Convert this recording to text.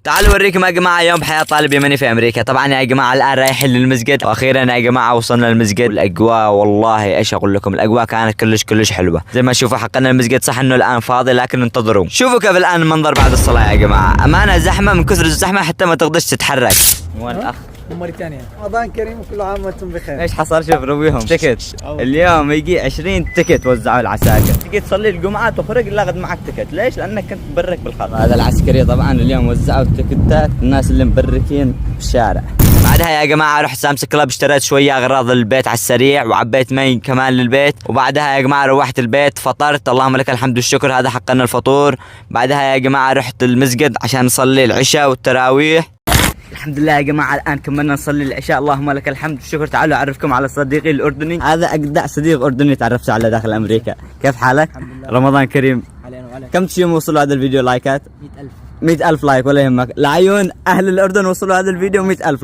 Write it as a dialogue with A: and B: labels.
A: تعالوا اوريكم يا جماعه يوم بحياه طالب يمني في امريكا. طبعا يا جماعه الان رايحين للمسجد، واخيرا يا جماعه وصلنا للمسجد. الاجواء والله ايش اقول لكم، الاجواء كانت كلش حلوه. زي ما تشوفوا حقنا المسجد صح انه الان فاضي، لكن انتظروا شوفوا كيف الان المنظر بعد الصلاه يا جماعه. امانه زحمه، من كثر الزحمه حتى ما تقدرش تتحرك. وين الاخ؟
B: موريتانيا. رمضان كريم وكل عام وانتم بخير.
A: ايش حصل؟ شوف رويهم تكت اليوم يجي 20 تكت وزعوا العساكر. تجي تصلي الجمعة تخرج لاخذ معك تكت. ليش؟ لانك كنت مبرك بالخط. هذا العسكري طبعا اليوم وزعوا التكتات الناس اللي مبركين بالشارع. بعدها يا جماعه رحت سامس كلاب، اشتريت شويه اغراض للبيت على السريع، وعبيت مي كمان للبيت. وبعدها يا جماعه روحت البيت فطرت، اللهم لك الحمد والشكر، هذا حقنا الفطور. بعدها يا جماعه رحت المسجد عشان نصلي العشاء والتراويح. الحمد لله يا جماعه الان كملنا نصلي العشاء، اللهم لك الحمد والشكر. تعالوا اعرفكم على صديقي الاردني، هذا اجدع صديق اردني تعرفت على داخل امريكا. كيف حالك؟
B: الحمد لله.
A: رمضان كريم
B: علينا وعليك.
A: كم يوم وصلوا هذا الفيديو لايكات؟
B: 100,000.
A: 100,000 لايك ولا يهمك، لعيون اهل الاردن وصلوا هذا الفيديو 100,000 لايك.